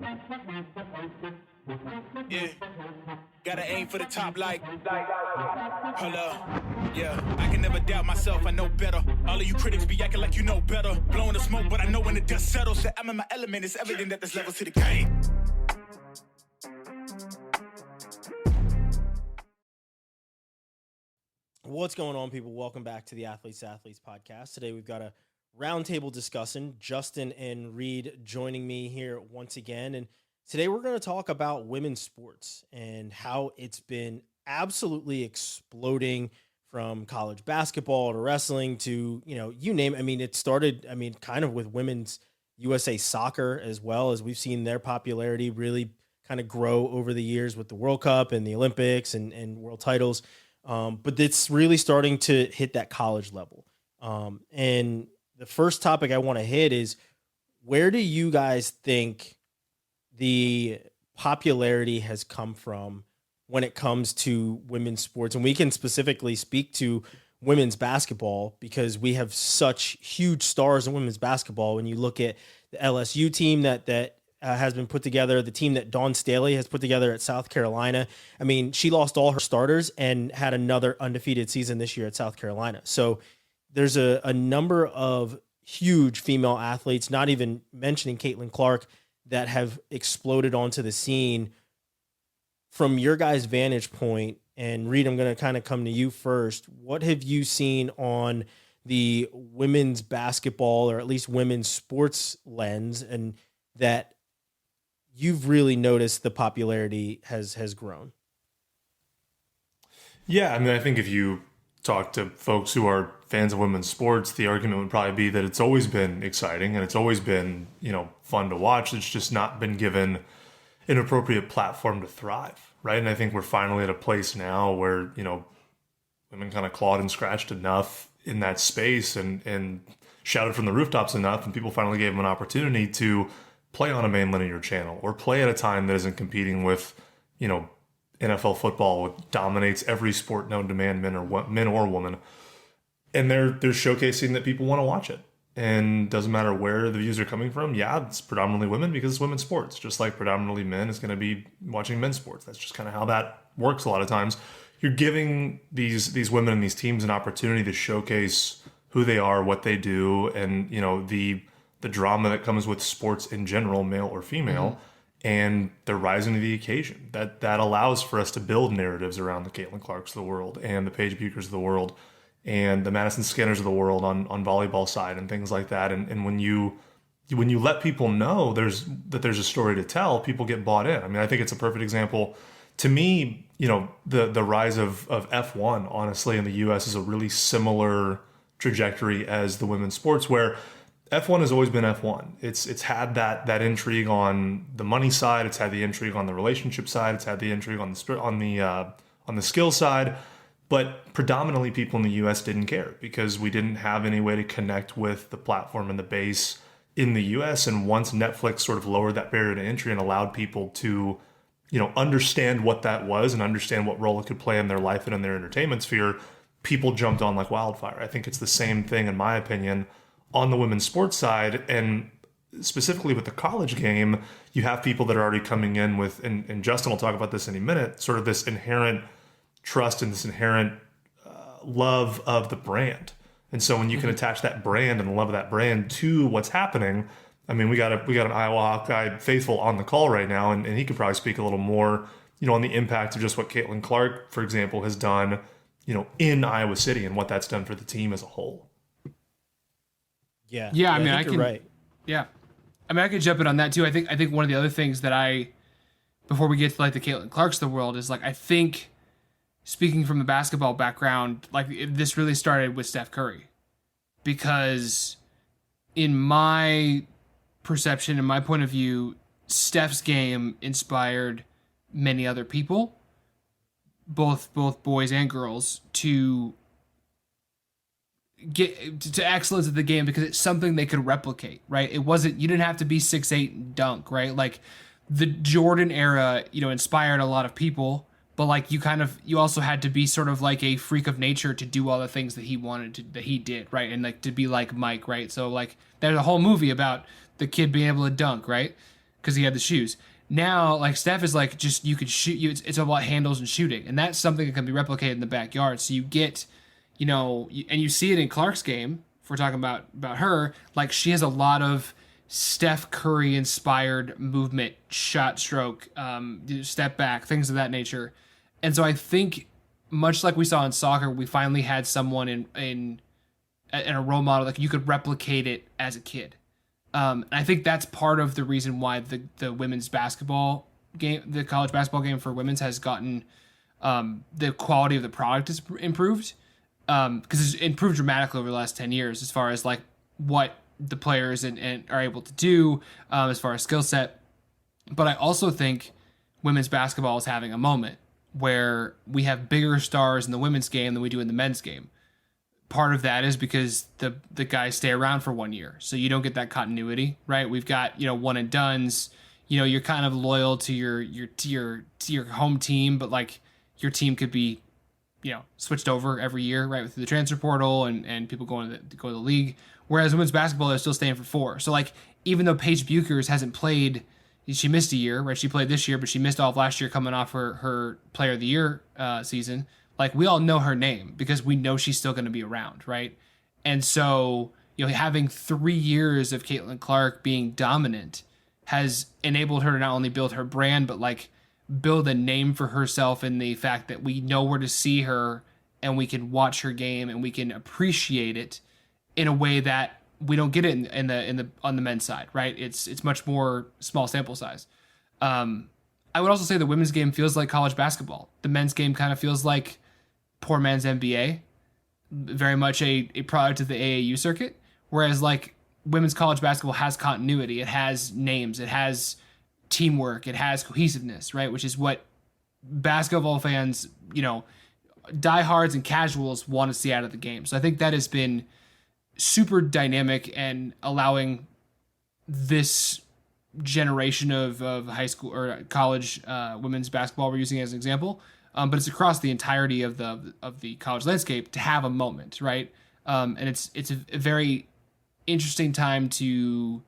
Yeah, gotta aim for the top like, hold up. Yeah, I can never doubt myself, I know better. All of you critics be acting like you know better. Blowing the smoke, but I know when the dust settles that I'm in my element. It's evident that there's levels to the game. What's going on, people? Welcome back to the Athletes podcast. Today we've got a roundtable discussion. Justin and Reed joining me here once again. And today we're going to talk about women's sports and how it's been absolutely exploding, from college basketball to wrestling to, you name it. I mean, it started, kind of with women's USA soccer as well, as we've seen their popularity really kind of grow over the years with the World Cup and the Olympics and world titles. But it's really starting to hit that college level. And the first topic I want to hit is, where do you guys think the popularity has come from when it comes to women's sports? And we can specifically speak to women's basketball because we have such huge stars in women's basketball. When you look at the LSU team that has been put together, the team that Dawn Staley has put together at South Carolina. I mean, she lost all her starters and had another undefeated season this year at South Carolina. So there's a number of huge female athletes, not even mentioning Caitlin Clark, that have exploded onto the scene. From your guys' vantage point, and Reed, I'm going to kind of come to you first. What have you seen on the women's basketball, or at least women's sports lens, and that you've really noticed the popularity has grown? Yeah, I mean, I think if you talk to folks who are fans of women's sports, the argument would probably be that it's always been exciting and it's always been, fun to watch. It's just not been given an appropriate platform to thrive, right? And I think we're finally at a place now where, women kind of clawed and scratched enough in that space and shouted from the rooftops enough, and people finally gave them an opportunity to play on a main linear channel or play at a time that isn't competing with, NFL football, which dominates every sport known to man or woman. And they're showcasing that people want to watch it. And doesn't matter where the views are coming from. Yeah, it's predominantly women because it's women's sports, just like predominantly men is going to be watching men's sports. That's just kind of how that works a lot of times. You're giving these women and these teams an opportunity to showcase who they are, what they do, and the drama that comes with sports in general, male or female, and they're rising to the occasion. That allows for us to build narratives around the Caitlin Clarks of the world and the Paige Bueckers of the world and the Madison Skinners of the world on volleyball side and things like that. And when you let people know there's a story to tell, people get bought in. I mean, I think it's a perfect example. To me, the rise of F1, honestly, in the U.S. is a really similar trajectory as the women's sports, where F1 has always been F1. It's had that intrigue on the money side. It's had the intrigue on the relationship side. It's had the intrigue on the skill side. But predominantly people in the U.S. didn't care because we didn't have any way to connect with the platform and the base in the U.S. And once Netflix sort of lowered that barrier to entry and allowed people to, understand what that was and understand what role it could play in their life and in their entertainment sphere, people jumped on like wildfire. I think it's the same thing, in my opinion, on the women's sports side. And specifically with the college game, you have people that are already coming in with, and Justin will talk about this in a minute, sort of this inherent trust and this inherent love of the brand. And so when you can attach that brand and the love of that brand to what's happening, I mean, we got an Iowa Hawkeye faithful on the call right now, and he could probably speak a little more, on the impact of just what Caitlin Clark, for example, has done, in Iowa City and what that's done for the team as a whole. Yeah. I mean, I can. Right. Yeah, I mean, I could jump in on that too. I think one of the other things that before we get to like the Caitlin Clarks of the world, is like, I think, speaking from the basketball background, like this really started with Steph Curry, because in my perception and my point of view, Steph's game inspired many other people, both boys and girls, to get to excellence at the game because it's something they could replicate, right? It wasn't, you didn't have to be 6'8" and dunk, right? Like the Jordan era, inspired a lot of people, but like you also had to be sort of like a freak of nature to do all the things that he wanted to, that he did, right? And like to be like Mike, right? So like there's a whole movie about the kid being able to dunk, right? because he had the shoes. Now, like Steph is like just you could shoot you. It's about handles and shooting, and that's something that can be replicated in the backyard. So you get, and you see it in Clark's game. If we're talking about her, like she has a lot of Steph Curry inspired movement, shot stroke, step back, things of that nature. And so I think, much like we saw in soccer, we finally had someone in a role model like you could replicate it as a kid. And I think that's part of the reason why the women's basketball game, the college basketball game for women's, has gotten the quality of the product is improved, because it's improved dramatically over the last 10 years as far as like what the players and are able to do as far as skill set. But I also think women's basketball is having a moment where we have bigger stars in the women's game than we do in the men's game. Part of that is because the guys stay around for 1 year, so you don't get that continuity, right? We've got one and dones. You're kind of loyal to your home team, but like your team could be switched over every year, right, through the transfer portal and people go to the league. Whereas women's basketball, they're still staying for 4. So like even though Paige Bueckers hasn't played, she missed a year, right? She played this year, but she missed off last year coming off her Player of the Year season. Like we all know her name because we know she's still going to be around, right? And so, having 3 years of Caitlin Clark being dominant has enabled her to not only build her brand, but like build a name for herself in the fact that we know where to see her and we can watch her game and we can appreciate it in a way that we don't get it on the men's side, right? It's much more small sample size. I would also say the women's game feels like college basketball. The men's game kind of feels like poor man's NBA, very much a product of the AAU circuit, whereas like women's college basketball has continuity, it has names, it has teamwork, it has cohesiveness, right? Which is what basketball fans, diehards and casuals want to see out of the game. So I think that has been super dynamic and allowing this generation of high school or college women's basketball, we're using as an example, but it's across the entirety of the college landscape to have a moment, right? And it's a very interesting time to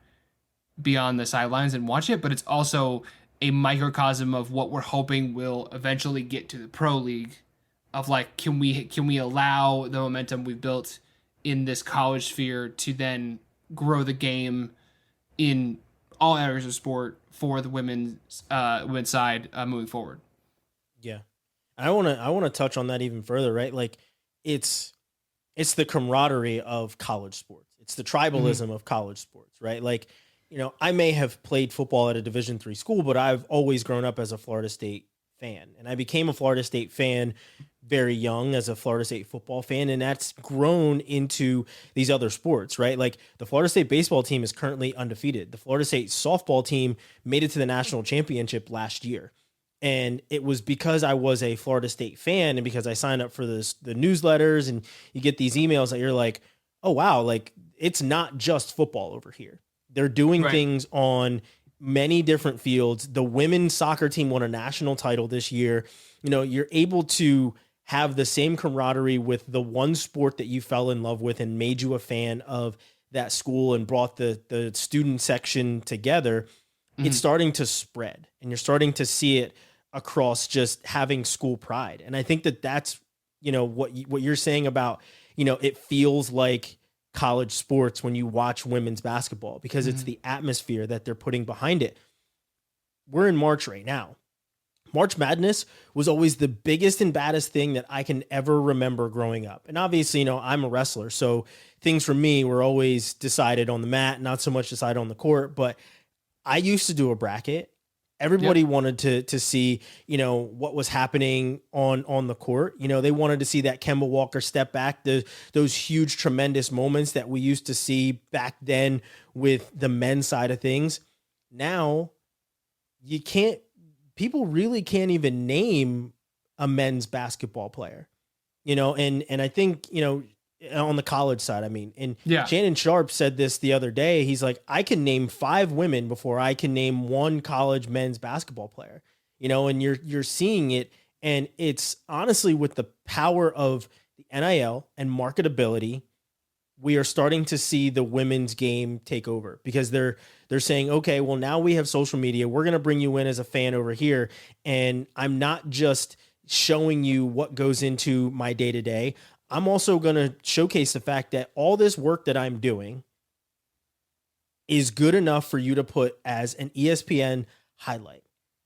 be on the sidelines and watch it, but it's also a microcosm of what we're hoping will eventually get to the pro league. Of like, can we allow the momentum we've built in this college sphere to then grow the game in all areas of sport for the women's side moving forward. Yeah. I want to touch on that even further, right? Like it's the camaraderie of college sports. It's the tribalism of college sports, right? Like, I may have played football at a Division III school, but I've always grown up as a Florida State fan. And I became a Florida State fan very young as a Florida State football fan. And that's grown into these other sports, right? Like the Florida State baseball team is currently undefeated. The Florida State softball team made it to the national championship last year. And it was because I was a Florida State fan and because I signed up for the newsletters, and you get these emails that you're like, oh, wow, like it's not just football over here. They're doing things on many different fields. The women's soccer team won a national title this year. You're able to have the same camaraderie with the one sport that you fell in love with and made you a fan of that school and brought the student section together. It's starting to spread, and you're starting to see it across just having school pride. And I think that's, what you're saying about, it feels like college sports when you watch women's basketball, because it's the atmosphere that they're putting behind it. We're in March right now. March Madness was always the biggest and baddest thing that I can ever remember growing up. And obviously, I'm a wrestler, so things for me were always decided on the mat, not so much decided on the court. But I used to do a bracket. Everybody wanted to see, what was happening on the court. They wanted to see that Kemba Walker step back, those huge, tremendous moments that we used to see back then with the men's side of things. Now, people really can't even name a men's basketball player, and I think, on the college side, Shannon Sharp said this the other day. He's like, I can name 5 women before I can name one college men's basketball player, and you're seeing it. And it's honestly with the power of the NIL and marketability, we are starting to see the women's game take over, because they're saying, okay, well, now we have social media. We're going to bring you in as a fan over here. And I'm not just showing you what goes into my day to day. I'm also going to showcase the fact that all this work that I'm doing is good enough for you to put as an ESPN highlight.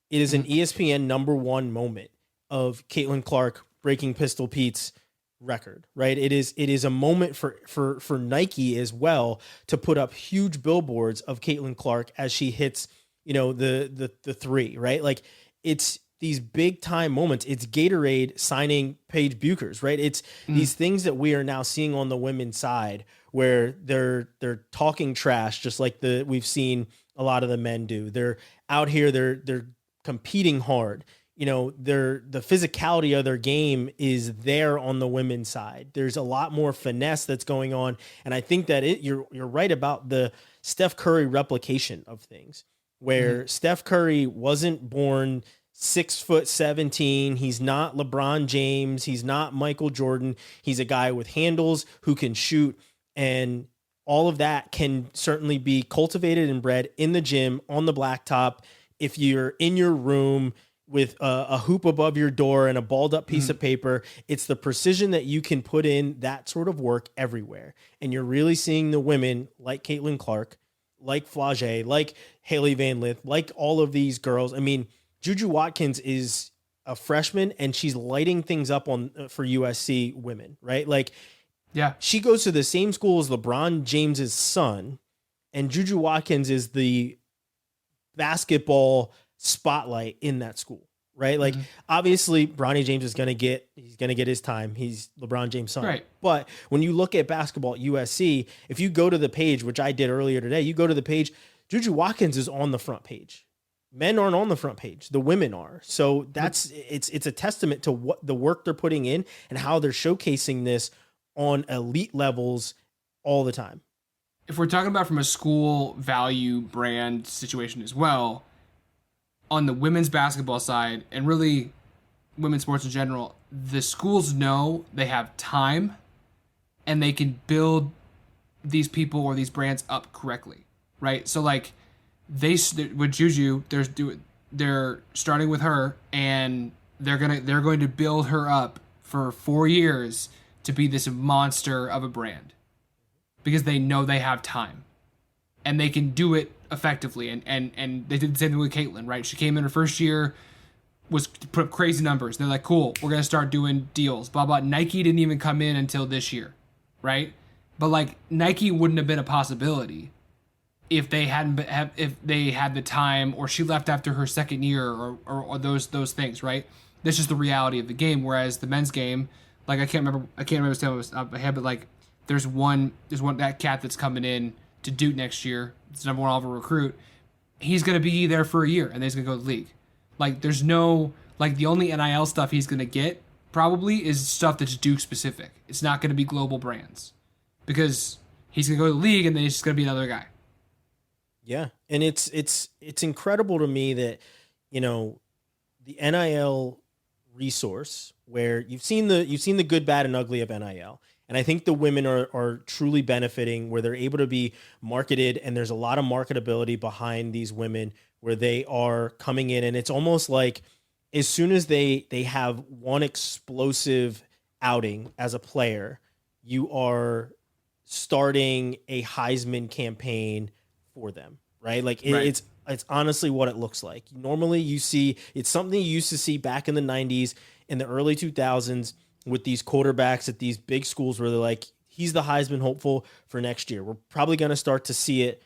It is an ESPN #1 moment of Caitlin Clark breaking Pistol Pete's record, right? It is a moment for Nike as well to put up huge billboards of Caitlin Clark as she hits, the three, right? Like, it's these big time moments. It's Gatorade signing Paige Bueckers, right? It's these things that we are now seeing on the women's side where they're talking trash, just like we've seen a lot of the men do. They're out here, they're competing hard. The physicality of their game is there on the women's side. There's a lot more finesse that's going on. And I think that you're right about the Steph Curry replication of things, where Steph Curry wasn't born 6'17". He's not LeBron James. He's not Michael Jordan. He's a guy with handles who can shoot, and all of that can certainly be cultivated and bred in the gym, on the blacktop. If you're in your room with a hoop above your door and a balled up piece of paper, it's the precision that you can put in that sort of work everywhere. And you're really seeing the women like Caitlin Clark, like Flage, like Haley Van Lith, like all of these girls. I mean, Juju Watkins is a freshman and she's lighting things up for USC women, right? Like, yeah, she goes to the same school as LeBron James's son, and Juju Watkins is the basketball spotlight in that school, right? Like, obviously Bronny James is going to get his time. He's LeBron James' son. Right. But when you look at basketball at USC, if you go to the page, which I did earlier today, you go to the page, Juju Watkins is on the front page. Men aren't on the front page. The women are. So it's a testament to what the work they're putting in and how they're showcasing this on elite levels all the time. If we're talking about from a school value brand situation as well, on the women's basketball side, and really women's sports in general, the schools know they have time and they can build these people or these brands up correctly, right? So like, with Juju, they're starting with her, and they're going to build her up for 4 years to be this monster of a brand, because they know they have time and they can do it effectively. And they did the same thing with Caitlin, right? She came in her first year, was put up crazy numbers. They're like, cool, we're gonna start doing deals. Blah blah. Nike didn't even come in until this year, right? But like, Nike wouldn't have been a possibility if they had the time, or she left after her second year, or those things, right? That's just the reality of the game. Whereas the men's game, like, I can't remember his name off my head, but like, there's one that cat that's coming in to Duke next year. It's number 1 overall recruit. He's gonna be there for a year, and then he's gonna go to the league. Like, there's no, like, the only NIL stuff he's gonna get probably is stuff that's Duke specific. It's not gonna be global brands, because he's gonna go to the league, and then he's just gonna be another guy. Yeah. And it's incredible to me that, the NIL resource, where you've seen the good, bad, and ugly of NIL. And I think the women are truly benefiting, where they're able to be marketed, and there's a lot of marketability behind these women, where they are coming in. And it's almost like, as soon as they have one explosive outing as a player, you are starting a Heisman campaign for them, right? Like, Right. It's honestly what it looks like. Normally it's something you used to see back in the 90s, in the early 2000s, with these quarterbacks at these big schools, where they're like, he's the Heisman hopeful for next year. We're probably going to start to see it,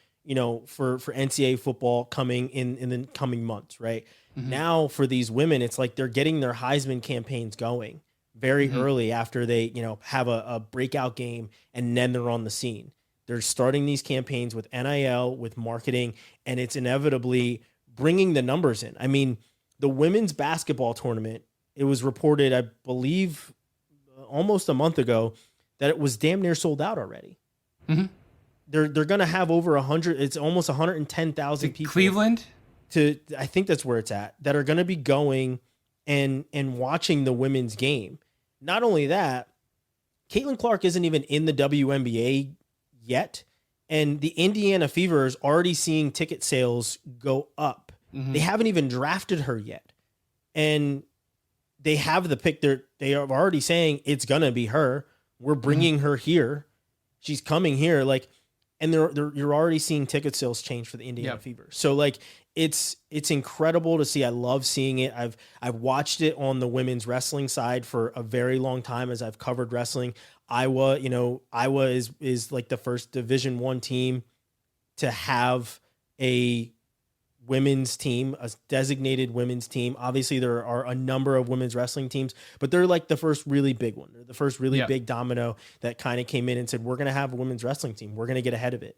for NCAA football coming in the coming months, right? Now for these women, it's like they're getting their Heisman campaigns going very early after they, have a breakout game, and then they're on the scene. They're starting these campaigns with NIL, with marketing, and it's inevitably bringing the numbers in. I mean, the women's basketball tournament, it was reported, I believe, almost a month ago, that it was damn near sold out already. They're going to have over 100. It's almost 110,000 people. Cleveland? I think that's where it's at, that are going to be going and watching the women's game. Not only that, Caitlin Clark isn't even in the WNBA yet. And the Indiana Fever is already seeing ticket sales go up. They haven't even drafted her yet. And they have the pick. They are already saying it's going to be her. We're bringing her here. She's coming here. Like, and you're already seeing ticket sales change for the Indiana Fever. So like, it's incredible to see. I love seeing it. I've watched it on the women's wrestling side for a very long time as I've covered wrestling. Iowa is like the first Division I team to have a women's team, a designated women's team. Obviously there are a number of women's wrestling teams, but they're like the first really big one. They're the first really big domino that kind of came in and said, we're going to have a women's wrestling team. We're going to get ahead of it.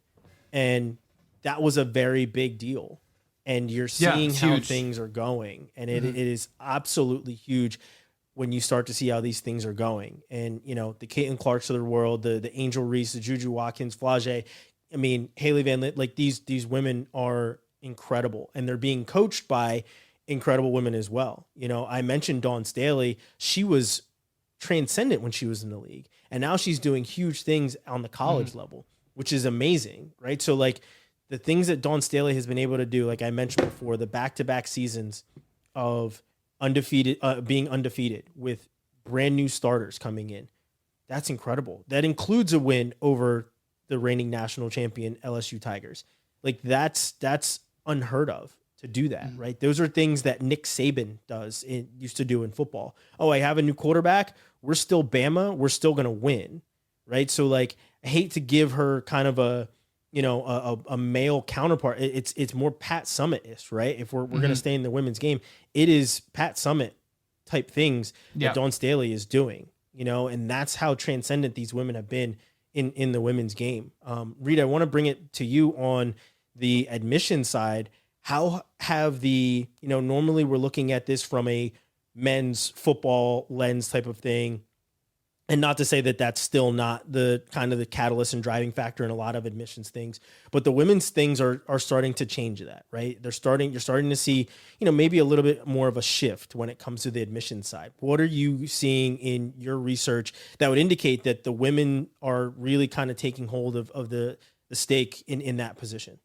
And that was a very big deal. And you're seeing how things are going. And it is absolutely huge when you start to see how these things are going. And, you know, the Caitlin Clarks of the world, the Angel Reese, the Juju Watkins, Flage, I mean, Haley Van Lith, like these women are incredible, and they're being coached by incredible women as well. You know, I mentioned Dawn Staley. She was transcendent when she was in the league, and now she's doing huge things on the college level, which is amazing, right? So like the things that Dawn Staley has been able to do, like I mentioned before, the back-to-back seasons of being undefeated with brand new starters coming in, that's incredible. That includes a win over the reigning national champion LSU Tigers. Like that's unheard of to do that, right? Those are things that Nick Saban used to do in football. Oh, I have a new quarterback. We're still Bama. We're still going to win, right? So like, I hate to give her kind of a male counterpart. It's more Pat Summitt-ish, right? If we're going to stay in the women's game, it is Pat Summitt type things that Dawn Staley is doing, you know, and that's how transcendent these women have been in the women's game. Reed, I want to bring it to you on the admission side. How have normally we're looking at this from a men's football lens type of thing. And not to say that that's still not the kind of the catalyst and driving factor in a lot of admissions things, but the women's things are starting to change that, right? You're starting to see, maybe a little bit more of a shift when it comes to the admission side. What are you seeing in your research that would indicate that the women are really kind of taking hold of the stake in that position?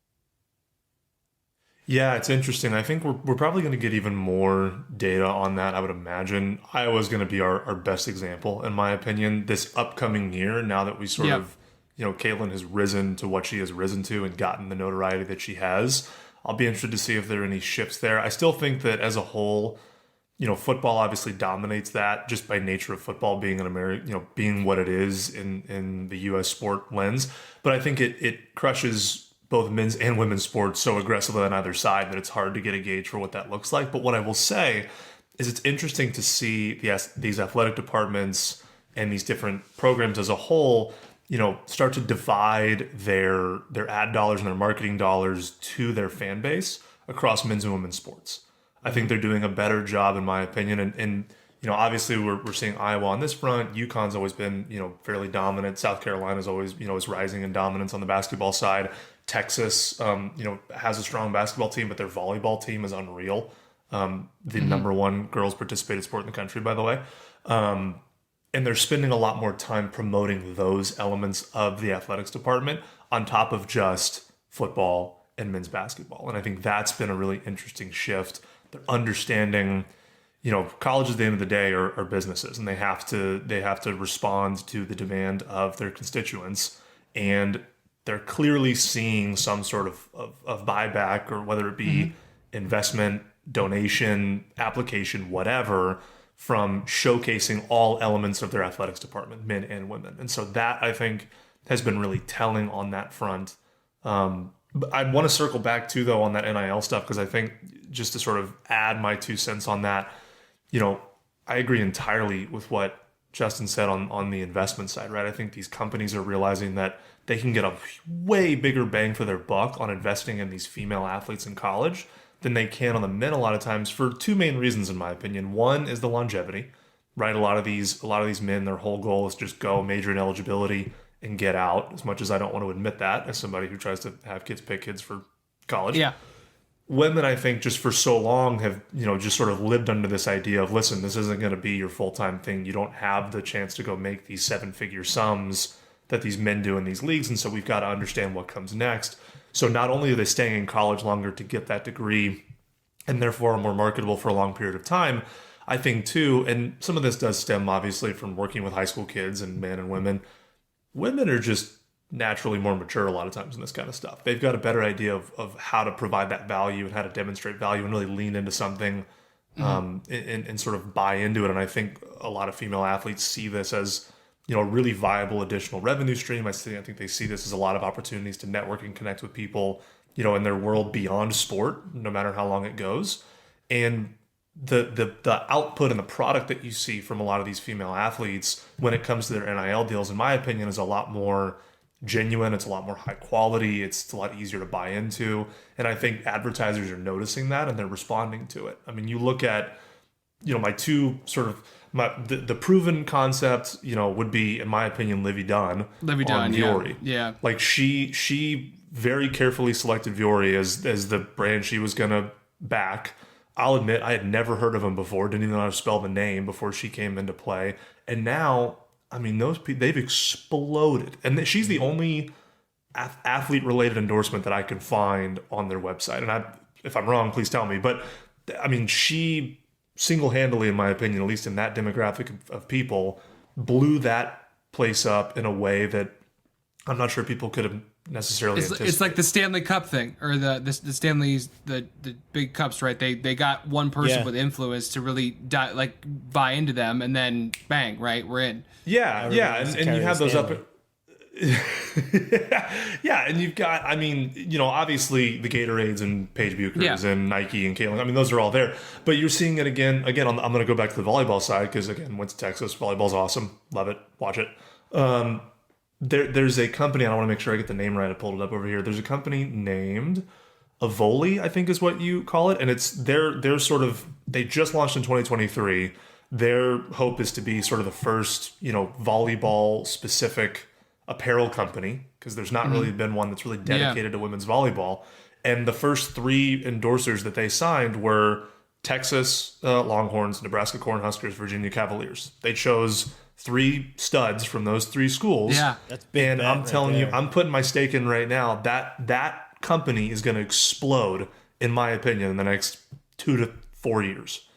Yeah, it's interesting. I think we're probably going to get even more data on that, I would imagine. Iowa's going to be our best example, in my opinion, this upcoming year, now that we sort of, Caitlin has risen to what she has risen to and gotten the notoriety that she has. I'll be interested to see if there are any shifts there. I still think that as a whole, football obviously dominates that just by nature of football being an American, being what it is in the U.S. sport lens. But I think it crushes both men's and women's sports so aggressively on either side that it's hard to get a gauge for what that looks like. But what I will say is it's interesting to see these athletic departments and these different programs as a whole, start to divide their ad dollars and their marketing dollars to their fan base across men's and women's sports. I think they're doing a better job, in my opinion. And obviously we're seeing Iowa on this front. UConn's always been, fairly dominant. South Carolina's always, is rising in dominance on the basketball side. Texas, has a strong basketball team, but their volleyball team is unreal. The number one girls participated sport in the country, by the way. And they're spending a lot more time promoting those elements of the athletics department on top of just football and men's basketball. And I think that's been a really interesting shift. They're understanding, colleges at the end of the day are businesses, and they have to respond to the demand of their constituents. And they're clearly seeing some sort of buyback, or whether it be investment, donation, application, whatever, from showcasing all elements of their athletics department, men and women. And so that, I think, has been really telling on that front. But I want to circle back too, though, on that NIL stuff, because I think, just to sort of add my 2 cents on that, I agree entirely with what Justin said on the investment side, right? I think these companies are realizing that they can get a way bigger bang for their buck on investing in these female athletes in college than they can on the men a lot of times, for 2 main reasons, in my opinion. One is the longevity, right? A lot of these men, their whole goal is just go major in eligibility and get out, as much as I don't want to admit that as somebody who tries to have kids pick kids for college. Yeah. women, I think, just for so long have, just sort of lived under this idea of, listen, this isn't going to be your full-time thing. You don't have the chance to go make these 7-figure sums that these men do in these leagues. And so we've got to understand what comes next. So not only are they staying in college longer to get that degree and therefore are more marketable for a long period of time, I think too, and some of this does stem obviously from working with high school kids and men and women. Women are just naturally more mature a lot of times in this kind of stuff. They've got a better idea of how to provide that value and how to demonstrate value and really lean into something and sort of buy into it. And I think a lot of female athletes see this as, a really viable additional revenue stream. I think they see this as a lot of opportunities to network and connect with people, in their world beyond sport, no matter how long it goes. And the output and the product that you see from a lot of these female athletes when it comes to their NIL deals, in my opinion, is a lot more genuine. It's a lot more high quality. It's a lot easier to buy into. And I think advertisers are noticing that and they're responding to it. I mean, you look at, my two sort of, the proven concept, would be, in my opinion, Livy Dunn on Viore. Yeah. Like she very carefully selected Viore as the brand she was going to back. I'll admit I had never heard of him before, didn't even know how to spell the name before she came into play. And now, I mean, those people, they've exploded. And she's the only athlete-related endorsement that I can find on their website. And if I'm wrong, please tell me. But, I mean, she single-handedly, in my opinion, at least in that demographic of people, blew that place up in a way that I'm not sure people could have necessarily anticipated. It's like the Stanley Cup thing, or the Stanley's the big cups, right? They got one person with influence to really buy into them, and then bang, right, we're in. Yeah, and you have those up. Yeah, and you've got, I mean, obviously the Gatorades and Paige Bueckers and Nike and Caitlin. I mean, those are all there. But you're seeing it again. I'm going to go back to the volleyball side because, again, went to Texas. Volleyball's awesome. Love it. Watch it. There's a company, I want to make sure I get the name right. I pulled it up over here. There's a company named Avoli, I think is what you call it. And it's they're sort of, they just launched in 2023. Their hope is to be sort of the first, volleyball specific apparel company, because there's not really been one that's really dedicated to women's volleyball. And the first 3 endorsers that they signed were Texas Longhorns, Nebraska Cornhuskers, Virginia Cavaliers. They chose 3 studs from those 3 schools. Yeah, that's big. And I'm telling you, I'm putting my stake in right now that company is going to explode, in my opinion, in the next 2 to 4 years,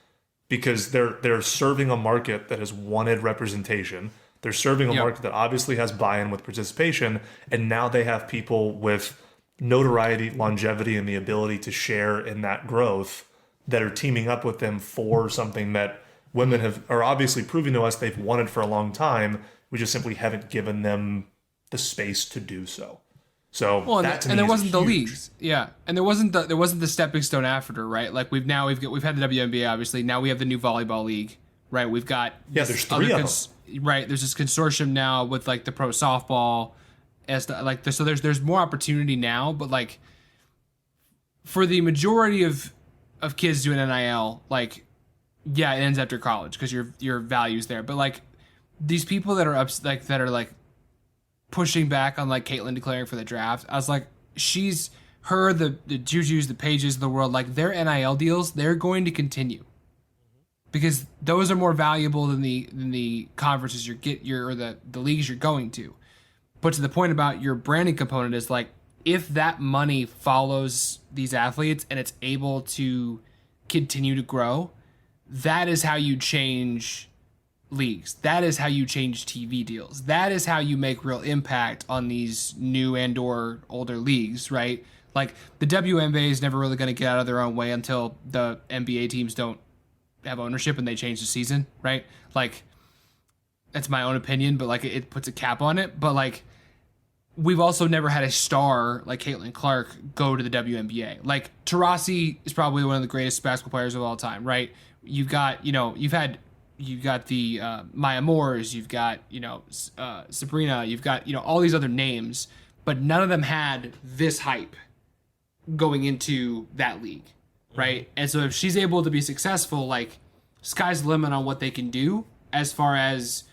because they're serving a market that has wanted representation. They're serving a market that obviously has buy-in with participation, and now they have people with notoriety, longevity, and the ability to share in that growth that are teaming up with them for something that women are obviously proving to us they've wanted for a long time. We just simply haven't given them the space to do so. So that to me and there is wasn't huge. the leagues, and there wasn't the stepping stone after, right? Like we've had the WNBA, obviously. Now we have the new volleyball league, right? We've got there's 3 of them. Right, there's this consortium now with like the pro softball, so there's more opportunity now, but like for the majority of kids doing NIL, like it ends after college because your value's there. But like these people that are pushing back on like Caitlin declaring for the draft, I was like, the Jujus, the Paiges of the world, like their NIL deals, they're going to continue. Because those are more valuable than the conferences or the leagues you're going to. But to the point about your branding component is like, if that money follows these athletes and it's able to continue to grow, that is how you change leagues. That is how you change TV deals. That is how you make real impact on these new and/or older leagues, right? Like the WNBA is never really going to get out of their own way until the NBA teams don't have ownership and they change the season, right? Like that's my own opinion, but like it puts a cap on it. But like we've also never had a star like Caitlin Clark go to the WNBA. Like Taurasi is probably one of the greatest basketball players of all time, right? You've got the Maya Moores, you've got Sabrina, you've got all these other names, but none of them had this hype going into that league. Right. And so if she's able to be successful, like sky's the limit on what they can do as far as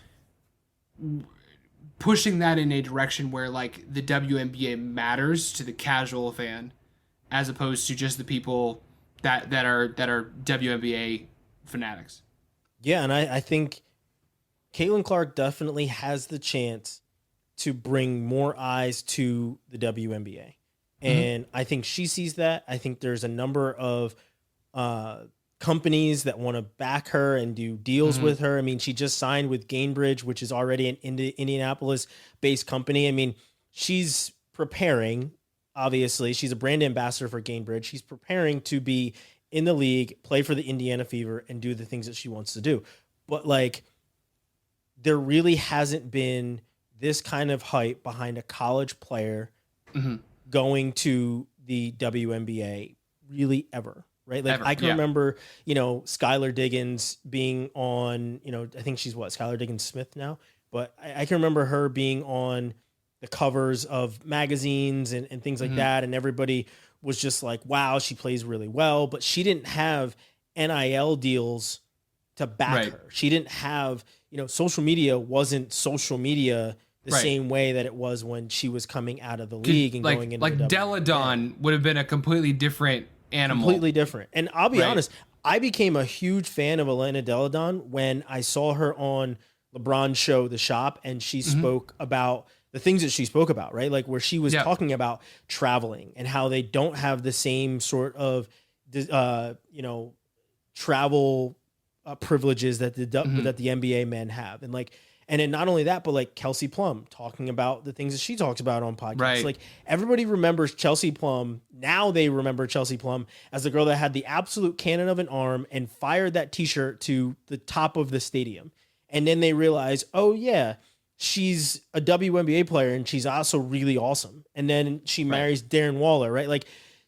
pushing that in a direction where like the WNBA matters to the casual fan as opposed to just the people that are WNBA fanatics. Yeah, and I think Caitlin Clark definitely has the chance to bring more eyes to the WNBA. And I think she sees that. I think there's a number of companies that want to back her and do deals with her. I mean, she just signed with Gainbridge, which is already an Indianapolis-based company. I mean, she's preparing, obviously. She's a brand ambassador for Gainbridge. She's preparing to be in the league, play for the Indiana Fever, and do the things that she wants to do. But, like, there really hasn't been this kind of hype behind a college player going to the WNBA really ever. Right. Like I can remember, Skylar Diggins being on, I think she's Skylar Diggins Smith now, but I can remember her being on the covers of magazines and things like that. And everybody was just like, wow, she plays really well, but she didn't have NIL deals to back her. She didn't have, social media wasn't social media the same way that it was when she was coming out of the league and going into the Deladon would have been a completely different animal. Completely different. And I'll be honest, I became a huge fan of Elena Deladon when I saw her on LeBron's show, The Shop, and she spoke about the things that she spoke about, right? Like where she was talking about traveling and how they don't have the same sort of, travel privileges that the NBA men have. And then not only that, but like Kelsey Plum talking about the things that she talks about on podcasts. Right. Like everybody remembers Chelsea Plum. Now they remember Chelsea Plum as the girl that had the absolute cannon of an arm and fired that t-shirt to the top of the stadium. And then they realize, oh yeah, she's a WNBA player and she's also really awesome. And then she marries Darren Waller, right? Like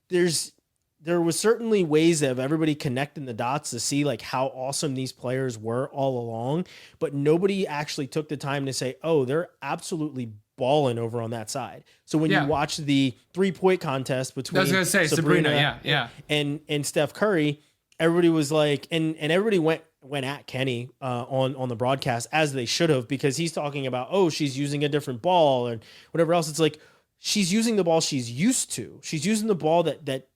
there was certainly ways of everybody connecting the dots to see like how awesome these players were all along, but nobody actually took the time to say, oh, they're absolutely balling over on that side. So when you watch the 3-point contest between Sabrina and Steph Curry, everybody was like, and everybody went at Kenny on the broadcast, as they should have, because he's talking about, oh, she's using a different ball and whatever else. It's like, she's using the ball she's used to. She's using the ball that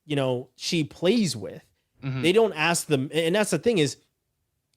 she plays with. They don't ask them. And that's the thing is,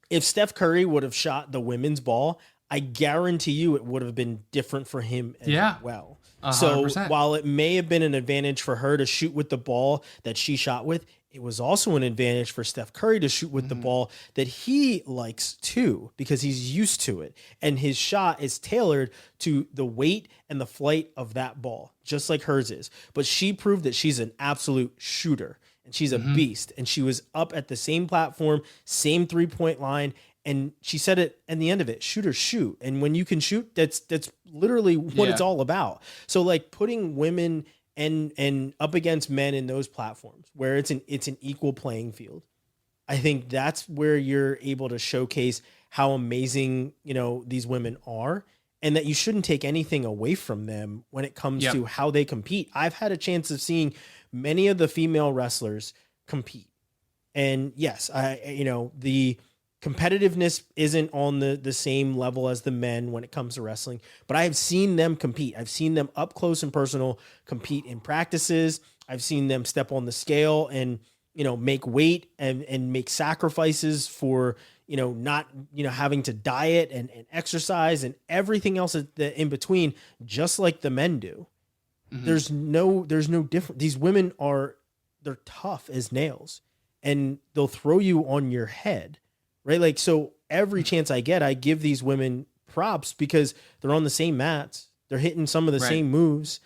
if Steph Curry would have shot the women's ball, I guarantee you it would have been different for him as well. 100%. So while it may have been an advantage for her to shoot with the ball that she shot with, it was also an advantage for Steph Curry to shoot with the ball that he likes too, because he's used to it. And his shot is tailored to the weight and the flight of that ball, just like hers is. But she proved that she's an absolute shooter and she's a beast. And she was up at the same platform, same 3-point line. And she said it at the end of it, shoot or shoot. And when you can shoot, that's literally what it's all about. So like putting women and up against men in those platforms where it's an equal playing field. I think that's where you're able to showcase how amazing, these women are, and that you shouldn't take anything away from them when it comes to how they compete. I've had a chance of seeing many of the female wrestlers compete. And yes, the competitiveness isn't on the same level as the men when it comes to wrestling, but I have seen them compete. I've seen them up close and personal compete in practices. I've seen them step on the scale and, make weight and make sacrifices for, not, having to diet and exercise and everything else in between, just like the men do. There's no different. These women they're tough as nails and they'll throw you on your head. Right. Like, so every chance I get, I give these women props because they're on the same mats. They're hitting some of the same moves.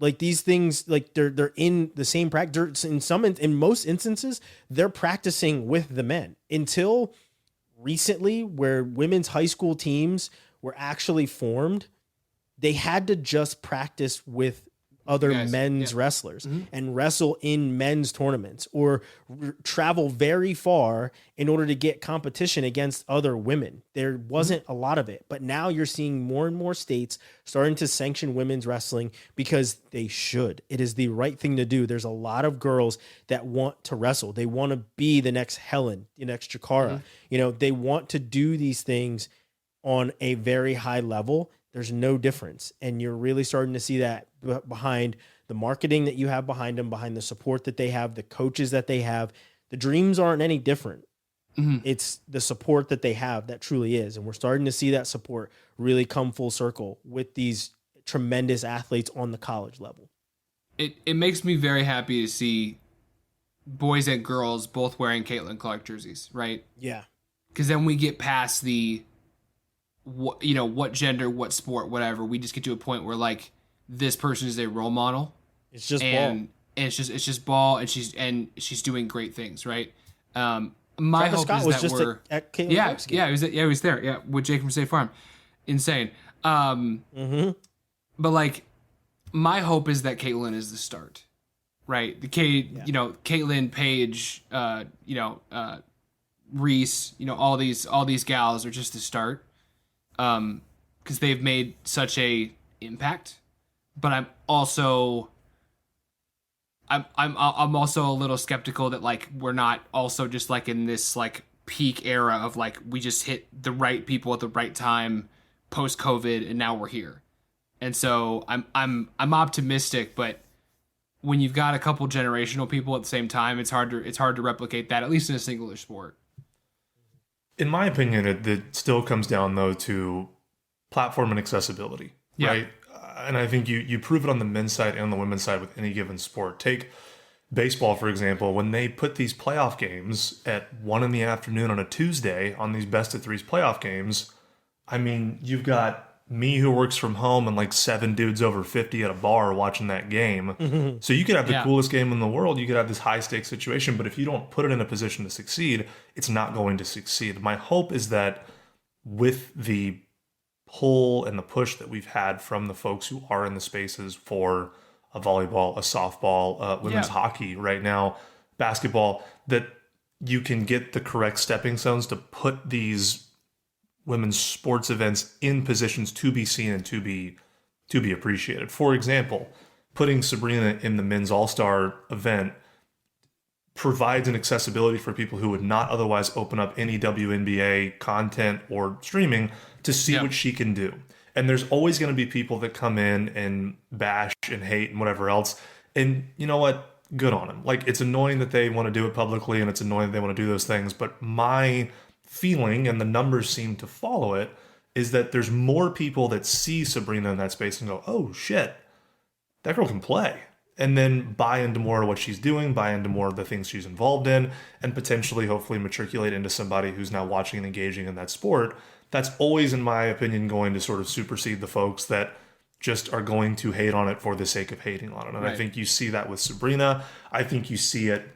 Like these things, like they're in the same practice. In most instances, they're practicing with the men until recently, where women's high school teams were actually formed. They had to just practice with other men's wrestlers and wrestle in men's tournaments or travel very far in order to get competition against other women. There wasn't a lot of it, but now you're seeing more and more states starting to sanction women's wrestling because they should. It is the right thing to do. There's a lot of girls that want to wrestle. They want to be the next Helen, the next Jakara. They want to do these things on a very high level. There's no difference. And you're really starting to see that behind the marketing that you have behind them, behind the support that they have, the coaches that they have, the dreams aren't any different. It's the support that they have that truly is. And we're starting to see that support really come full circle with these tremendous athletes on the college level. It makes me very happy to see boys and girls both wearing Caitlin Clark jerseys, right? Yeah. Because then we get past the, what gender, what sport, whatever. We just get to a point where like this person is a role model. It's just ball. And it's just ball, and she's doing great things, right? My Travis hope Scott is was that just we're at Caitlin Clark's game. he was there, yeah, with Jake from State Farm, insane. But like, my hope is that Caitlin is the start, right? Caitlin, Paige, Reese, all these gals are just the start, because they've made such a impact. But I'm also a little skeptical that like we're not also just like in this like peak era of like we just hit the right people at the right time post COVID and now we're here. And so I'm optimistic, but when you've got a couple generational people at the same time, it's hard to replicate that, at least in a singular sport. In my opinion, it still comes down though to platform and accessibility, right? And I think you prove it on the men's side and on the women's side with any given sport. Take baseball, for example, when they put these playoff games at 1 p.m. on a Tuesday on these best of threes playoff games. I mean, you've got me who works from home and like 7 dudes over 50 at a bar watching that game. So you could have the coolest game in the world. You could have this high stakes situation, but if you don't put it in a position to succeed, it's not going to succeed. My hope is that with the pull and the push that we've had from the folks who are in the spaces for a volleyball, a softball, women's hockey right now, basketball, that you can get the correct stepping stones to put these women's sports events in positions to be seen and to be appreciated. For example, putting Sabrina in the men's all-star event provides an accessibility for people who would not otherwise open up any WNBA content or streaming to see what she can do. And there's always going to be people that come in and bash and hate and whatever else. And you know what? Good on them. Like, it's annoying that they want to do it publicly and it's annoying that they want to do those things. But my feeling, and the numbers seem to follow it, is that there's more people that see Sabrina in that space and go, oh shit, that girl can play. And then buy into more of what she's doing, buy into more of the things she's involved in, and potentially, hopefully, matriculate into somebody who's now watching and engaging in that sport. That's always, in my opinion, going to sort of supersede the folks that just are going to hate on it for the sake of hating on it. And I think you see that with Sabrina. I think you see it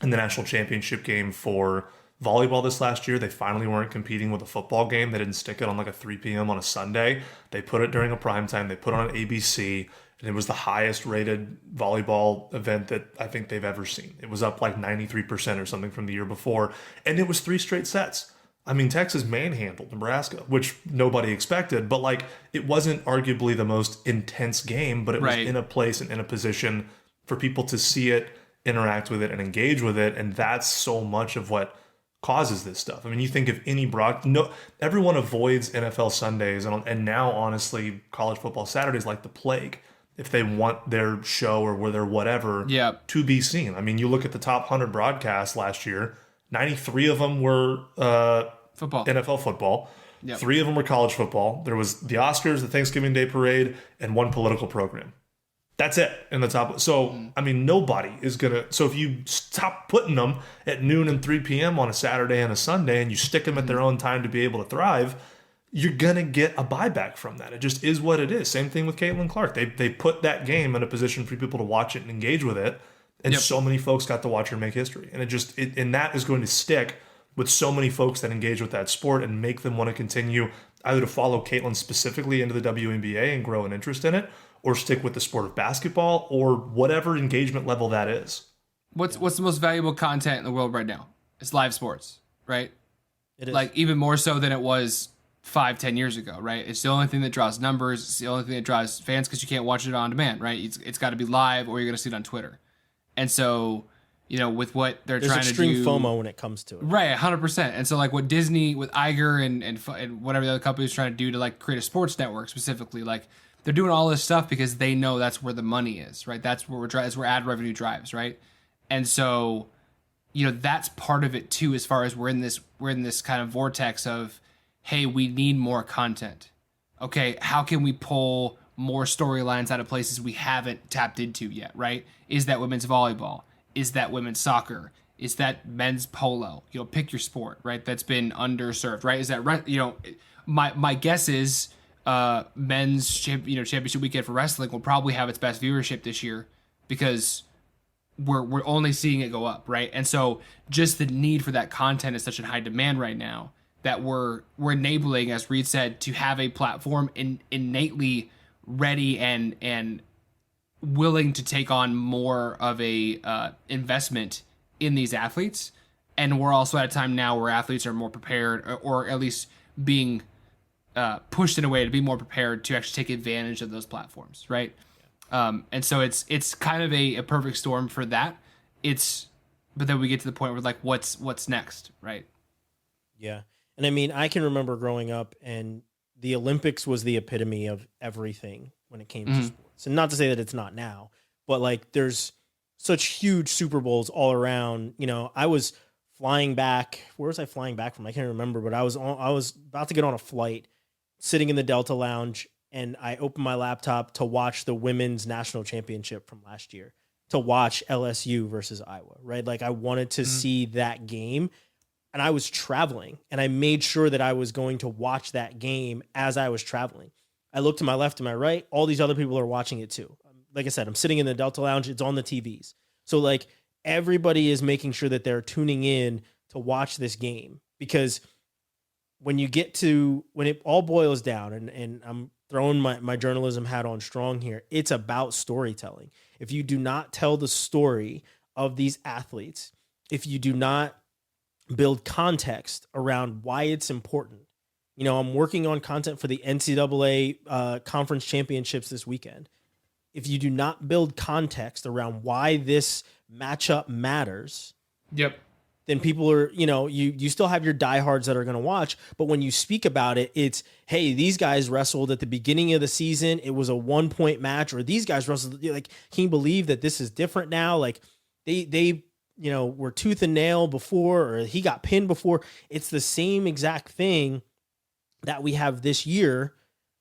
in the national championship game for volleyball this last year. They finally weren't competing with a football game. They didn't stick it on like a 3 p.m. on a Sunday. They put it during a prime time. They put it on ABC. And it was the highest rated volleyball event that I think they've ever seen. It was up like 93% or something from the year before. And it was 3 straight sets. I mean, Texas manhandled Nebraska, which nobody expected, but like it wasn't arguably the most intense game, but it was in a place and in a position for people to see it, interact with it, and engage with it. And that's so much of what causes this stuff. I mean, you think of any everyone avoids NFL Sundays and now honestly college football Saturdays like the plague if they want their show or their whatever to be seen. I mean, you look at the top 100 broadcasts last year, 93 of them were football, NFL football. 3 of them were college football. There was the Oscars, the Thanksgiving Day Parade, and 1 political program. That's it in the top. So, I mean, nobody is going to. So if you stop putting them at noon and 3 p.m. on a Saturday and a Sunday and you stick them at their own time to be able to thrive, you're going to get a buyback from that. It just is what it is. Same thing with Caitlin Clark. They put that game in a position for people to watch it and engage with it. And so many folks got to watch her make history. And and that is going to stick with so many folks that engage with that sport and make them want to continue either to follow Caitlin specifically into the WNBA and grow an interest in it, or stick with the sport of basketball or whatever engagement level that is. What's the most valuable content in the world right now? It's live sports, right? It is. Like even more so than it was 5-10 years ago, right? It's the only thing that draws numbers. It's the only thing that draws fans because you can't watch it on demand, right? It's got to be live or you're going to see it on Twitter. And so, with what they're trying to do. There's extreme FOMO when it comes to it. Right, 100%. And so like what Disney with Iger and whatever the other company is trying to do to like create a sports network specifically, like they're doing all this stuff because they know that's where the money is, right? That's where that's where ad revenue drives, right? And so, that's part of it too, as far as we're in this kind of vortex of, hey, we need more content. Okay, how can we pull more storylines out of places we haven't tapped into yet, right? Is that women's volleyball? Is that women's soccer? Is that men's polo? Pick your sport, right? That's been underserved, right? Is that right? My guess is men's championship weekend for wrestling will probably have its best viewership this year because we're only seeing it go up, right? And so just the need for that content is such in high demand right now that we're enabling, as Reed said, to have a platform innately ready and willing to take on more of a investment in these athletes. And we're also at a time now where athletes are more prepared, or at least being pushed in a way to be more prepared to actually take advantage of those platforms, right? And so it's kind of a perfect storm for that. But then we get to the point where like, what's next, right? Yeah. And I mean, I can remember growing up and the Olympics was the epitome of everything when it came to sports. And not to say that it's not now, but like there's such huge Super Bowls all around. I was flying back. Where was I flying back from? I can't remember, but I was about to get on a flight, sitting in the Delta Lounge, and I opened my laptop to watch the women's national championship from last year, to watch LSU versus Iowa, right? Like I wanted to see that game, and I was traveling, and I made sure that I was going to watch that game as I was traveling. I looked to my left and my right. All these other people are watching it too. Like I said, I'm sitting in the Delta Lounge. It's on the TVs. So like everybody is making sure that they're tuning in to watch this game, because when it all boils down, and I'm throwing my journalism hat on strong here, it's about storytelling. If you do not tell the story of these athletes, if you do not build context around why it's important. I'm working on content for the NCAA conference championships this weekend. If you do not build context around why this matchup matters, then people are, you still have your diehards that are going to watch. But when you speak about it, it's, hey, these guys wrestled at the beginning of the season. It was a 1-point match, or these guys wrestled. Like, can you believe that this is different now? Like they were tooth and nail before, or he got pinned before. It's the same exact thing that we have this year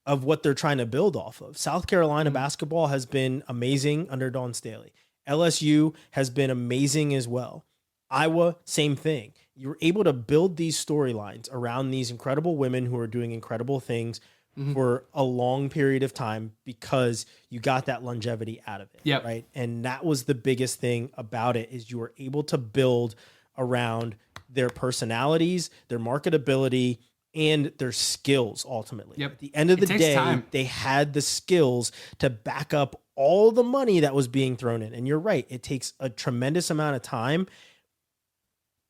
of what they're trying to build off of. South Carolina basketball has been amazing under Dawn Staley. LSU has been amazing as well. Iowa, same thing. You're able to build these storylines around these incredible women who are doing incredible things for a long period of time because you got that longevity out of it, right? And that was the biggest thing about it, is you were able to build around their personalities, their marketability, and their skills ultimately. At the end of the day, they had the skills to back up all the money that was being thrown in. And you're right, it takes a tremendous amount of time.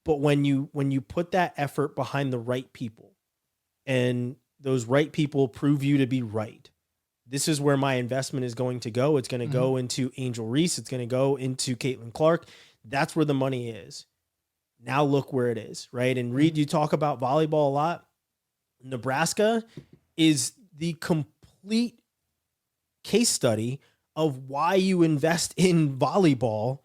But when you put that effort behind the right people, and those right people prove you to be right, this is where my investment is going to go. It's going to go into Angel Reese. It's going to go into Caitlin Clark. That's where the money is. Now look where it is, right? And Reed, you talk about volleyball a lot. Nebraska is the complete case study of why you invest in volleyball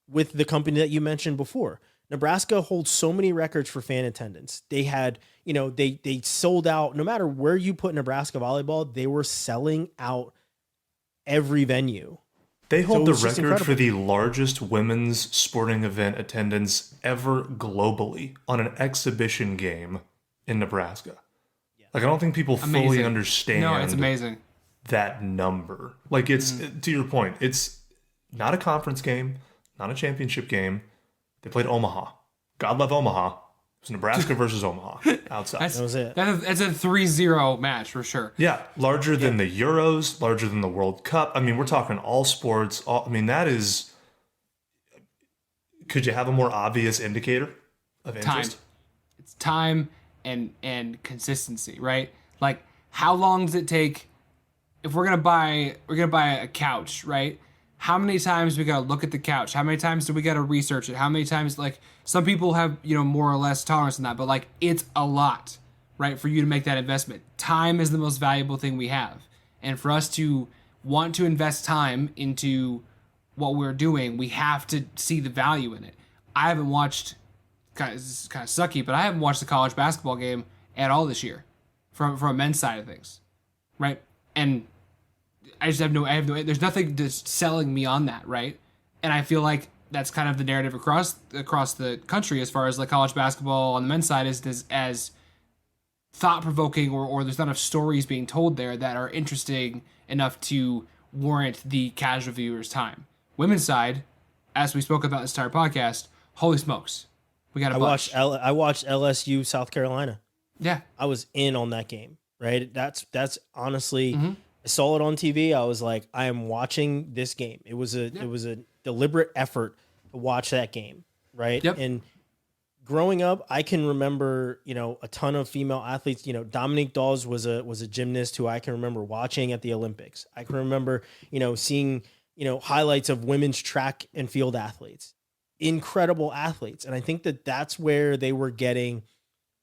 with the company that you mentioned before. Nebraska holds so many records for fan attendance. They had, they sold out, no matter where you put Nebraska volleyball, they were selling out every venue. They hold the record for the largest women's sporting event attendance ever globally on an exhibition game in Nebraska. Like, I don't think people fully understand. No, it's amazing. That number. Like, it's, to your point, it's not a conference game, not a championship game. They played Omaha. God love Omaha. It was Nebraska versus Omaha outside. That was it. That's a 3-0 match for sure. Yeah, larger than the Euros, larger than the World Cup. I mean, we're talking all sports. That is... Could you have a more obvious indicator of interest? Time. It's time and consistency, right? Like, how long does it take if we're gonna buy a couch, right? How many times we gotta look at the couch? How many times do we gotta research it? How many times, like, some people have, more or less tolerance in that, but like, it's a lot, right? For you to make that investment. Time is the most valuable thing we have. And for us to want to invest time into what we're doing, we have to see the value in it. I haven't watched, this is kind of sucky, but I haven't watched the college basketball game at all this year from a men's side of things, right? And I have no, there's nothing that's selling me on that, right? And I feel like that's kind of the narrative across the country as far as like college basketball on the men's side is as thought-provoking or there's not enough stories being told there that are interesting enough to warrant the casual viewer's time. Women's side, as we spoke about this entire podcast, holy smokes, we got a bunch. I watched LSU South Carolina. Yeah, I was in on that game. Right, that's honestly, I saw it on TV. I was like, I am watching this game. It was a deliberate effort to watch that game. Right, Yep. And growing up, I can remember, a ton of female athletes. Dominique Dawes was a gymnast who I can remember watching at the Olympics. I can remember, seeing, highlights of women's track and field athletes, incredible athletes. And I think that that's where they were getting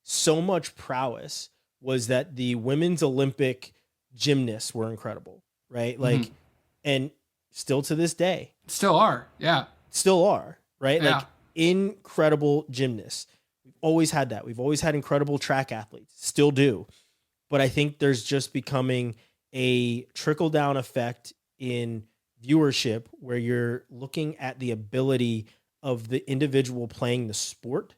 so much prowess, was that the women's Olympic gymnasts were incredible, right? Like, and still to this day, still are, right? Yeah. Like, incredible gymnasts. We've always had that. We've always had incredible track athletes, still do. But I think there's just becoming a trickle down effect in viewership where you're looking at the ability of the individual playing the sport.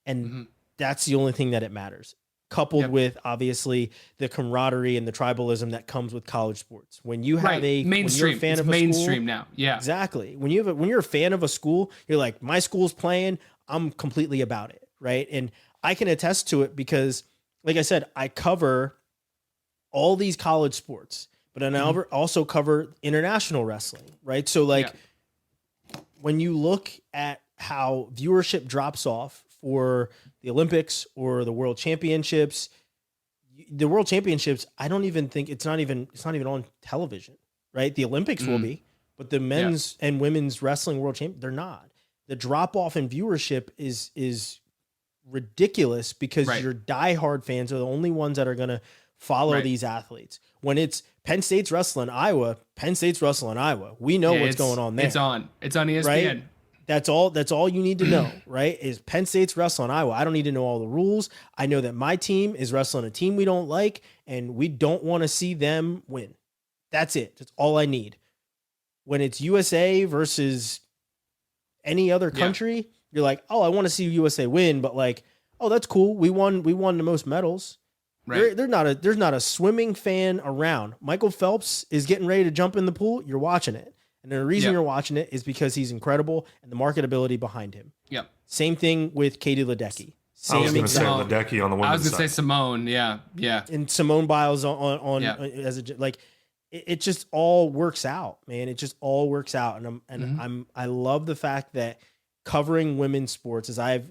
And that's the only thing that it matters. Coupled with obviously the camaraderie and the tribalism that comes with college sports. When you have mainstream, when you're a fan it's of a mainstream school, now. Yeah, exactly. When you're a fan of a school, you're like, my school's playing, I'm completely about it, right? And I can attest to it because, like I said, I cover all these college sports, but I also cover international wrestling, right? So like, when you look at how viewership drops off for the Olympics or the World Championships, I don't even think it's not even on television, right? The Olympics will be, but the men's and women's wrestling world champ, they're not. The drop off in viewership is ridiculous because your diehard fans are the only ones that are going to follow these athletes. When it's Penn State's wrestling Iowa, we know what's going on there. It's on ESPN. Right? That's all you need to know, right? Is Penn State's wrestling Iowa. I don't need to know all the rules. I know that my team is wrestling a team we don't like, and we don't want to see them win. That's it. That's all I need. When it's USA versus any other country, you're like, oh, I want to see USA win, but like, oh, that's cool. We won the most medals. Right. There's not a swimming fan around. Michael Phelps is getting ready to jump in the pool. You're watching it. And the reason you're watching it is because he's incredible and the marketability behind him. Yep. Same thing with Katie Ledecky. I was going to say Ledecky on the women's side. I was going to say Simone. Yeah. And Simone Biles on as a, like, it just all works out, man. It just all works out. And I love the fact that covering women's sports, as I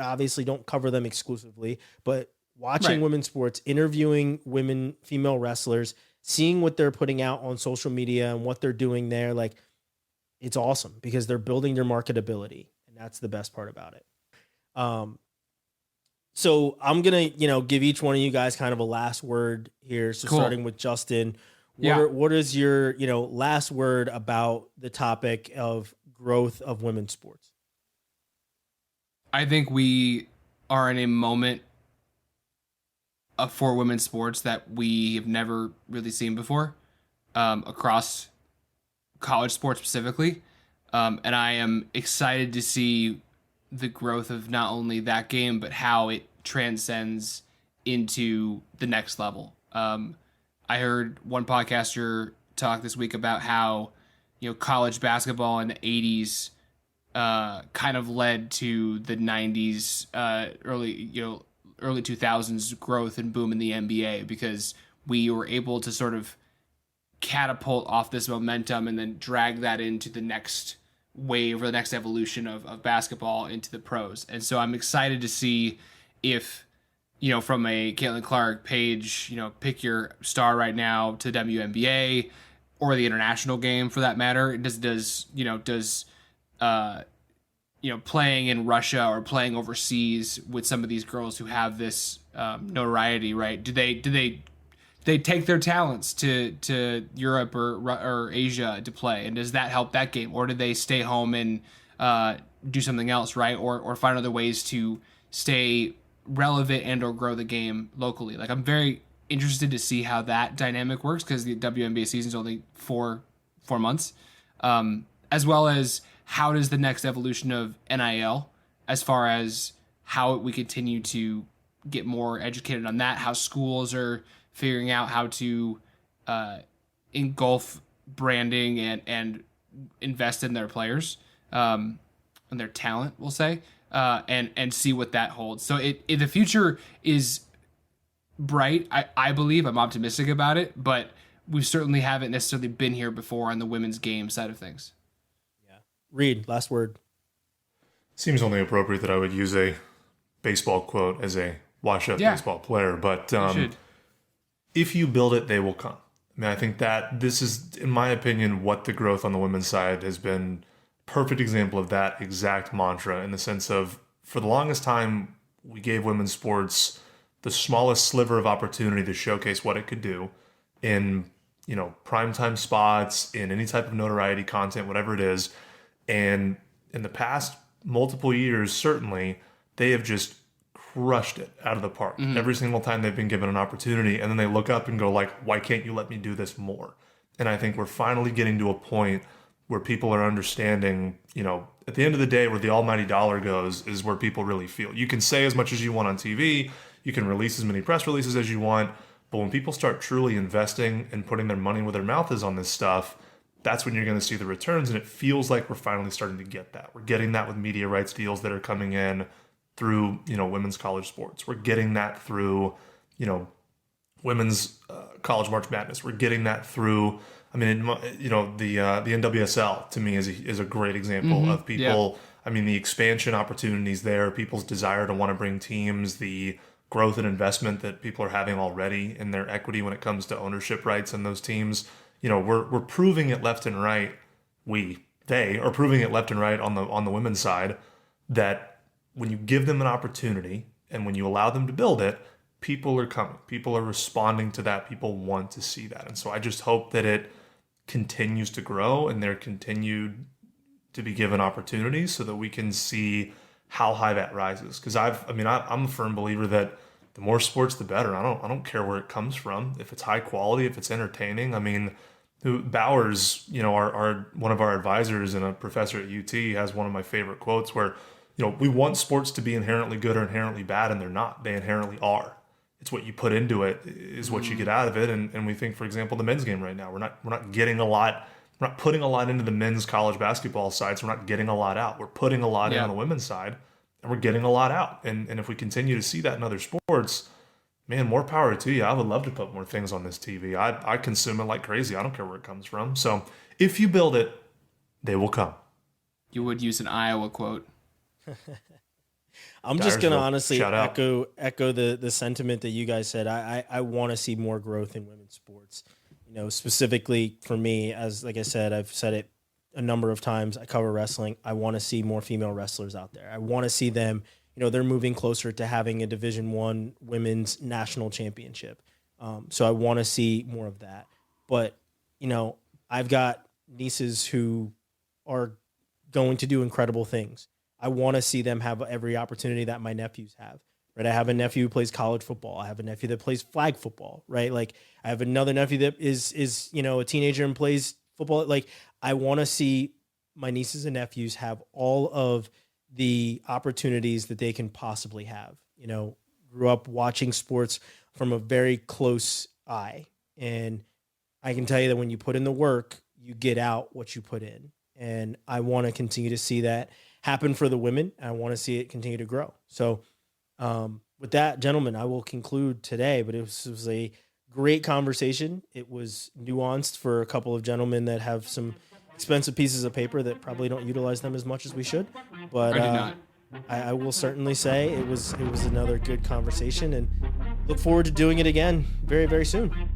obviously don't cover them exclusively, but watching women's sports, interviewing female wrestlers, seeing what they're putting out on social media and what they're doing there, like, it's awesome because they're building their marketability, and that's the best part about it. So I'm gonna, give each one of you guys kind of a last word here. So starting with Justin, what is your, last word about the topic of growth of women's sports? I think we are in a moment for women's sports that we have never really seen before, across college sports specifically. And I am excited to see the growth of not only that game, but how it transcends into the next level. I heard one podcaster talk this week about how, college basketball in the 80s kind of led to the 90s, early 2000s growth and boom in the NBA, because we were able to sort of catapult off this momentum and then drag that into the next wave or the next evolution of basketball into the pros. And so I'm excited to see if, from a Caitlin Clark, Paige, pick your star right now to WNBA or the international game for that matter. Does playing in Russia or playing overseas with some of these girls who have this notoriety, right? Do they take their talents to Europe or Asia to play, and does that help that game, or do they stay home and do something else, right, or find other ways to stay relevant and or grow the game locally? Like, I'm very interested to see how that dynamic works, because the WNBA season is only four months, as well as how does the next evolution of NIL, as far as how we continue to get more educated on that, how schools are figuring out how to engulf branding and invest in their players and their talent, we'll say, and see what that holds. So the future is bright. I believe, I'm optimistic about it, but we certainly haven't necessarily been here before on the women's game side of things. Yeah. Reed, last word. Seems only appropriate that I would use a baseball quote as a washed-up baseball player, but if you build it, they will come. I mean, I think that this is, in my opinion, what the growth on the women's side has been. Perfect example of that exact mantra, in the sense of, for the longest time, we gave women's sports the smallest sliver of opportunity to showcase what it could do in, primetime spots, in any type of notoriety content, whatever it is. And in the past multiple years, certainly, they have just crushed it out of the park every single time they've been given an opportunity. And then they look up and go like, why can't you let me do this more? And I think we're finally getting to a point where people are understanding, at the end of the day, where the almighty dollar goes is where people really feel. You can say as much as you want on TV, you can release as many press releases as you want, but when people start truly investing and putting their money where their mouth is on this stuff, that's when you're going to see the returns. And it feels like we're finally starting to get that. We're getting that with media rights deals that are coming in through, women's college sports. We're getting that through, women's college March Madness. We're getting that through, the NWSL to me is a great example of people. Yeah. The expansion opportunities there, people's desire to want to bring teams, the growth and investment that people are having already in their equity when it comes to ownership rights in those teams. We're proving it left and right. They are proving it left and right on the women's side, that when you give them an opportunity and when you allow them to build it, people are coming. People are responding to that. People want to see that. And so I just hope that it continues to grow and they're continued to be given opportunities so that we can see how high that rises. Because I'm a firm believer that the more sports, the better. I don't care where it comes from. If it's high quality, if it's entertaining. Bowers, our one of our advisors and a professor at UT, has one of my favorite quotes where, we want sports to be inherently good or inherently bad, and they're not. They inherently are. It's what you put into it is what you get out of it. And we think, for example, the men's game right now, we're not getting a lot. We're not putting a lot into the men's college basketball side, so we're not getting a lot out. We're putting a lot in on the women's side, and we're getting a lot out. And if we continue to see that in other sports, man, more power to you. I would love to put more things on this TV. I consume it like crazy. I don't care where it comes from. So if you build it, they will come. You would use an Iowa quote. I'm just going to honestly echo the sentiment that you guys said. I want to see more growth in women's sports. Specifically for me, like I said, I've said it a number of times. I cover wrestling. I want to see more female wrestlers out there. I want to see them, they're moving closer to having a Division I women's national championship. So I want to see more of that. But, I've got nieces who are going to do incredible things. I want to see them have every opportunity that my nephews have, right? I have a nephew who plays college football. I have a nephew that plays flag football, right? Like I have another nephew that is a teenager and plays football. Like I want to see my nieces and nephews have all of the opportunities that they can possibly have. Grew up watching sports from a very close eye. And I can tell you that when you put in the work, you get out what you put in. And I want to continue to see that happen for the women. And I want to see it continue to grow. So with that, gentlemen, I will conclude today, but it was a great conversation. It was nuanced for a couple of gentlemen that have some expensive pieces of paper that probably don't utilize them as much as we should. But I will certainly say it was another good conversation and look forward to doing it again very, very soon.